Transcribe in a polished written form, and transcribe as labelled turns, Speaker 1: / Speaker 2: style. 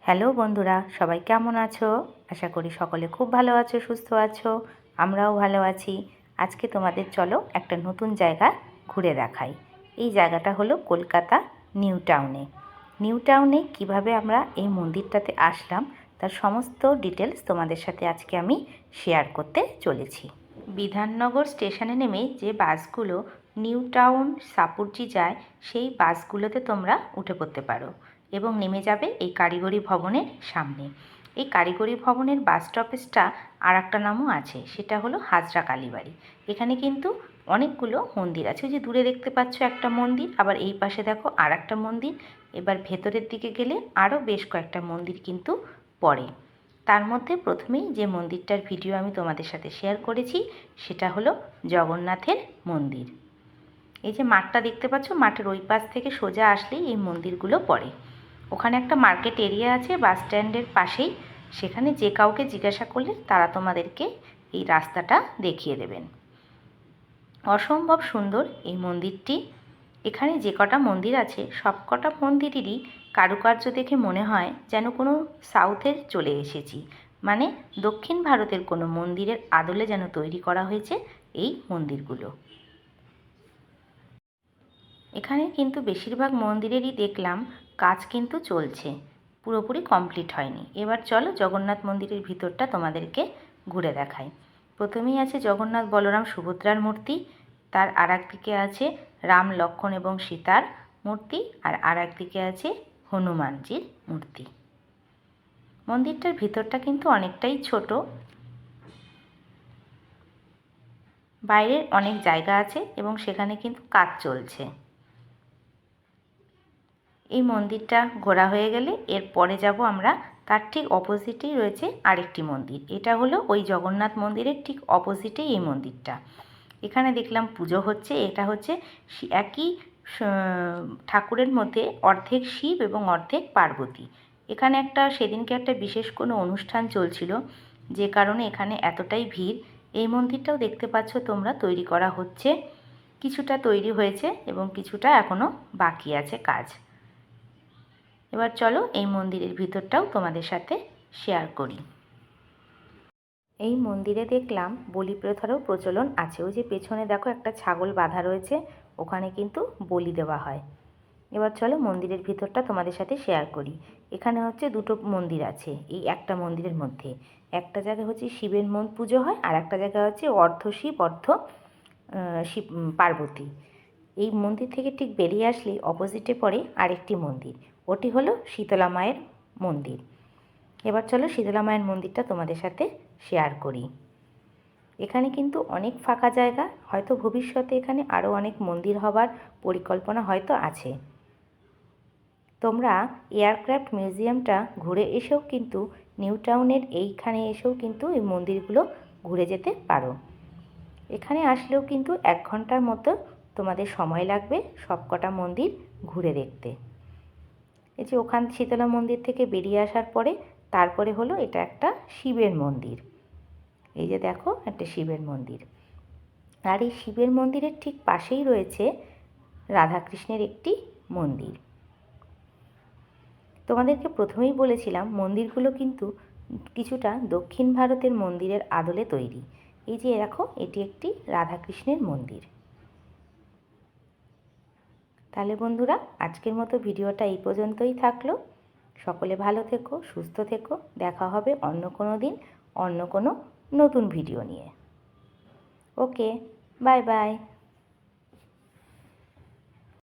Speaker 1: Hello বন্ধুরা, সবাই কেমন আছো? আশা করি সকলে খুব ভালো আছো, সুস্থ আছো। আমরাও ভালো আছি। আজকে তোমাদের চলো একটা নতুন জায়গা ঘুরে দেখাই। এই জায়গাটা হলো কলকাতা নিউ টাউনে। নিউ টাউনে কীভাবে আমরা এই মন্দিরটাতে আসলাম তার সমস্ত ডিটেলস তোমাদের সাথে আজকে আমি শেয়ার করতে চলেছি। বিধাননগর স্টেশনে নেমে যে বাসগুলো নিউ টাউন সাপুরজি যায় সেই বাসগুলোতে তোমরা উঠে পড়তে পারো এবং নেমে যাবে এই কারিগরি ভবনের সামনে। এই কারিগরি ভবনের বাস স্টপেজটা আর একটা নামও আছে, সেটা হলো হাজরা কালীবাড়ি। এখানে কিন্তু অনেকগুলো মন্দির আছে। ওই যে দূরে দেখতে পাচ্ছ একটা মন্দির, আবার এই পাশে দেখো আর একটা মন্দির। এবার ভেতরের দিকে গেলে আরও বেশ কয়েকটা মন্দির কিন্তু পড়ে। তার মধ্যে প্রথমেই যে মন্দিরটার ভিডিও আমি তোমাদের সাথে শেয়ার করেছি সেটা হলো জগন্নাথের মন্দির। এই যে মাঠটা দেখতে পাচ্ছ, মাঠের ওই পাশ থেকে সোজা আসলেই এই মন্দিরগুলো পড়ে। ওখানে একটা মার্কেট এরিয়া আছে বাস স্ট্যান্ডের পাশেই, সেখানে যে কাউকে জিজ্ঞাসা করলে তারা তোমাদেরকে এই রাস্তাটা দেখিয়ে দেবেন। অসম্ভব সুন্দর এই মন্দিরটি। এখানে যে কটা মন্দির আছে সব কটা মন্দিরেরই কারুকার্য দেখে মনে হয় যেন কোনো সাউথের চলে এসেছি, মানে দক্ষিণ ভারতের কোনো মন্দিরের আদলে যেন তৈরি করা হয়েছে এই মন্দিরগুলো। এখানে কিন্তু বেশিরভাগ মন্দিরেরই দেখলাম কাজ কিন্তু চলছে, পুরোপুরি কমপ্লিট হয়নি। এবার চলো জগন্নাথ মন্দিরের ভিতরটা তোমাদেরকে ঘুরে দেখাই। প্রথমেই আছে জগন্নাথ বলরাম সুভদ্রার মূর্তি, তার আর একদিকে আছে রাম লক্ষ্মণ এবং সীতার মূর্তি, আর একদিকে আছে হনুমানজির মূর্তি। মন্দিরটার ভিতরটা কিন্তু অনেকটাই ছোট, বাইরের অনেক জায়গা আছে এবং সেখানে কিন্তু কাজ চলছে। এই মন্দিরটা ঘোরা হয়ে গেলে এরপরে যাব আমরা, তার ঠিক অপোজিটেই রয়েছে আরেকটি মন্দির। এটা হলো ওই জগন্নাথ মন্দিরের ঠিক অপোজিটেই এই মন্দিরটা। এখানে দেখলাম পুজো হচ্ছে। এটা হচ্ছে একই ঠাকুরের মধ্যে অর্ধেক শিব এবং অর্ধেক পার্বতী। এখানে সেদিনকে একটা বিশেষ কোনো অনুষ্ঠান চলছিল, যে কারণে এখানে এতটাই ভিড়। এই মন্দিরটাও দেখতে পাচ্ছ তোমরা তৈরি করা হচ্ছে, কিছুটা তৈরি হয়েছে এবং কিছুটা এখনও বাকি আছে কাজ। এবার চলো এই মন্দিরের ভিতরটাও তোমাদের সাথে শেয়ার করি। এই মন্দিরে দেখলাম বলি প্রথারও প্রচলন আছে। ওই যে পেছনে দেখো একটা ছাগল বাঁধা রয়েছে, ওখানে কিন্তু বলি দেওয়া হয়। এবার চলো মন্দিরের ভিতরটা তোমাদের সাথে শেয়ার করি। এখানে হচ্ছে দুটো মন্দির আছে এই একটা মন্দিরের মধ্যে। একটা জায়গা হচ্ছে শিবের পুজো হয়, আর একটা জায়গা হচ্ছে অর্ধ শিব অর্ধ শিব পার্বতী। এই মন্দির থেকে ঠিক বেরিয়ে আসলেই অপোজিটে পড়ে আরেকটি মন্দির, ওটি হলো শীতলা মায়ের মন্দির। এবার চলো শীতলা মায়ের মন্দিরটা তোমাদের সাথে শেয়ার করি। এখানে কিন্তু অনেক ফাঁকা জায়গা, হয়তো ভবিষ্যতে এখানে আরও অনেক মন্দির হবার পরিকল্পনা হয়তো আছে। তোমরা এয়ারক্রাফট মিউজিয়ামটা ঘুরে এসেও কিন্তু নিউ টাউনের এইখানে এসেও কিন্তু এই মন্দিরগুলো ঘুরে যেতে পারো। এখানে আসলেও কিন্তু 1 ঘন্টার মতো তোমাদের সময় লাগবে সবকটা মন্দির ঘুরে দেখতে। এই যে ওখান শীতলা মন্দির থেকে বেরিয়ে আসার পরে তারপরে হলো এটা একটা শিবের মন্দির। এই যে দেখো একটা শিবের মন্দির, আর এই শিবের মন্দিরের ঠিক পাশেই রয়েছে রাধাকৃষ্ণের একটি মন্দির। তোমাদেরকে প্রথমেই বলেছিলাম মন্দিরগুলো কিন্তু কিছুটা দক্ষিণ ভারতের মন্দিরের আদলে তৈরি। এই যে দেখো এটি একটি রাধাকৃষ্ণের মন্দির। তাহলে বন্ধুরা আজকের মতো ভিডিওটা এই পর্যন্তই থাকলো। সকলে ভালো থেকো, সুস্থ থেকো। দেখা হবে অন্য কোনো দিন অন্য কোনো নতুন ভিডিও নিয়ে। ওকে, বাই বাই।